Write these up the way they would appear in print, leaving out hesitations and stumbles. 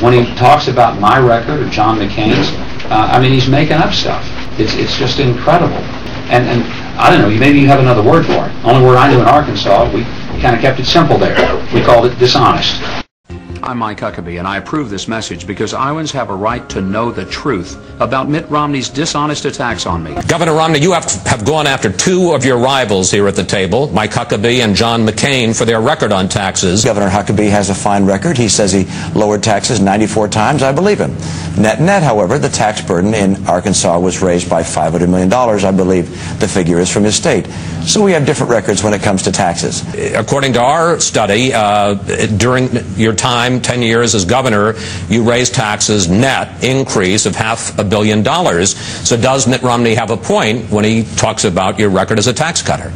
When he talks about my record or John McCain's, I mean, he's making up stuff. It's just incredible. And I don't know, maybe you have another word for it. Only word I knew in Arkansas, we kind of kept it simple there. We called it dishonest. I'm Mike Huckabee, and I approve this message because Iowans have a right to know the truth about Mitt Romney's dishonest attacks on me. Governor Romney, you have gone after two of your rivals here at the table, Mike Huckabee and John McCain, for their record on taxes. Governor Huckabee has a fine record. He says he lowered taxes 94 times. I believe him. Net, however, the tax burden in Arkansas was raised by $500 million. I believe the figure is from his state. So we have different records when it comes to taxes. According to our study, during your time, 10 years as governor, you raised taxes net increase of $500 million. So does Mitt Romney have a point when he talks about your record as a tax cutter?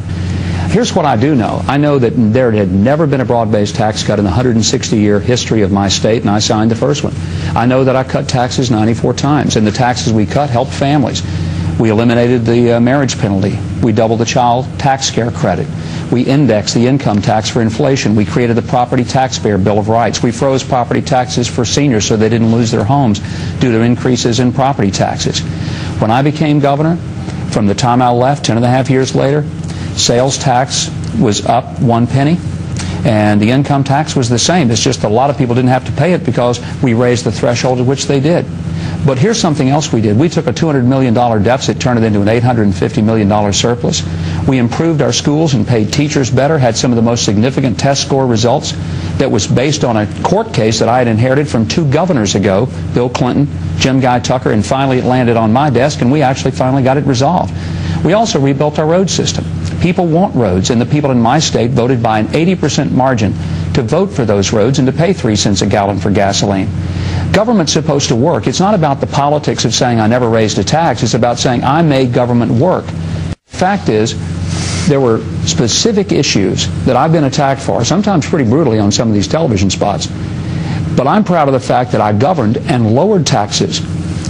Here's what I do know. I know that there had never been a broad-based tax cut in the 160-year history of my state, and I signed the first one. I know that I cut taxes 94 times, and the taxes we cut helped families. We eliminated the marriage penalty. We doubled the child tax care credit. We indexed the income tax for inflation. We created the Property Taxpayer Bill of Rights. We froze property taxes for seniors so they didn't lose their homes due to increases in property taxes. When I became governor, from the time I left, 10.5 years later, sales tax was up 1 penny, and the income tax was the same. It's just a lot of people didn't have to pay it because we raised the threshold at which they did. But here's something else we did. We took a $200 million deficit, turned it into an $850 million surplus. We improved our schools and paid teachers better, had some of the most significant test score results that was based on a court case that I had inherited from 2 governors ago, Bill Clinton, Jim Guy Tucker, and finally it landed on my desk, and we actually finally got it resolved. We also rebuilt our road system. People want roads, and the people in my state voted by an 80% margin to vote for those roads and to pay 3 cents a gallon for gasoline. Government's supposed to work. It's not about the politics of saying I never raised a tax. It's about saying I made government work. The fact is, there were specific issues that I've been attacked for, sometimes pretty brutally on some of these television spots. But I'm proud of the fact that I governed and lowered taxes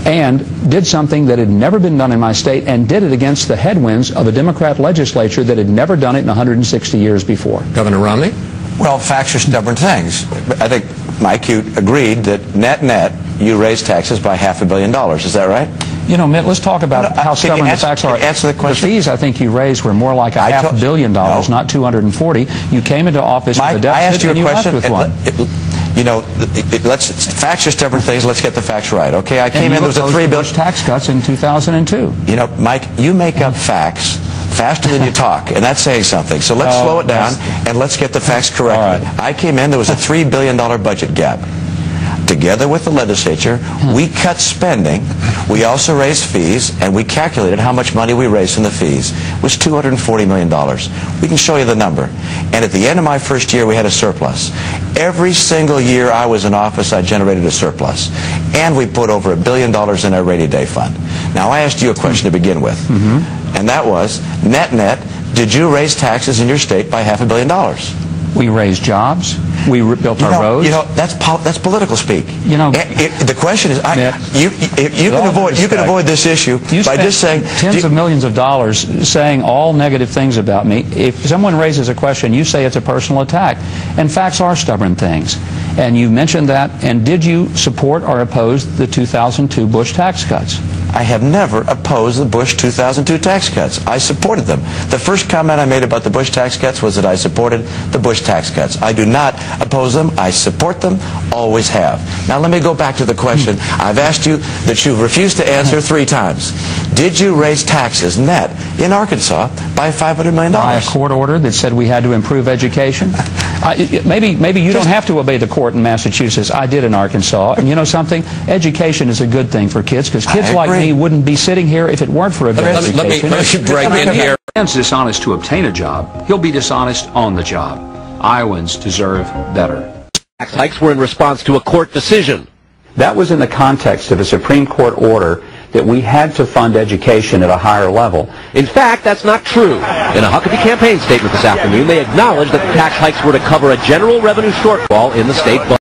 and did something that had never been done in my state, and did it against the headwinds of a Democrat legislature that had never done it in 160 years before. Governor Romney? Well, facts are stubborn things. I think, Mike, you agreed that net, you raised taxes by $500 million. Is that right? You know, Mitt, let's talk about how stubborn the facts are. Answer the question. The fees I think you raised were more like $500 million, not 240. You came into office Mike, with a deficit, I asked you a question. With one. You know, facts are stubborn things. Let's get the facts right, okay? I came in, there was a $3 billion tax cuts in 2002. You know, Mike, you make up facts faster than you talk, and that's saying something. So let's slow it down, and let's get the facts correctly. Right. I came in, there was a $3 billion budget gap. Together with the legislature, we cut spending, we also raised fees, and we calculated how much money we raised from the fees. It was $240 million. We can show you the number. And at the end of my first year, we had a surplus. Every single year I was in office, I generated a surplus. And we put over $1 billion in our rainy day fund. Now, I asked you a question to begin with, and that was, net, did you raise taxes in your state by $500 million? We raised jobs. We built our roads. You know, that's political speak. You know, the question is, you can avoid this issue by just saying tens of millions of dollars saying all negative things about me. If someone raises a question, you say it's a personal attack, and facts are stubborn things. And you mentioned that. And did you support or oppose the 2002 Bush tax cuts? I have never opposed the Bush 2002 tax cuts. I supported them. The first comment I made about the Bush tax cuts was that I supported the Bush tax cuts. I do not oppose them. I support them, always have. Now let me go back to the question I've asked you that you refused to answer 3 times. Did you raise taxes net in Arkansas by $500 million? By a court order that said we had to improve education? Maybe you don't have to obey the court in Massachusetts. I did in Arkansas. And you know something? Education is a good thing for kids, because kids like me wouldn't be sitting here if it weren't for a good education. Let me break in here. If a man's dishonest to obtain a job, he'll be dishonest on the job. Iowans deserve better. Tax hikes were in response to a court decision. That was in the context of a Supreme Court order that we had to fund education at a higher level. In fact, that's not true. In a Huckabee campaign statement this afternoon, they acknowledged that the tax hikes were to cover a general revenue shortfall in the state budget.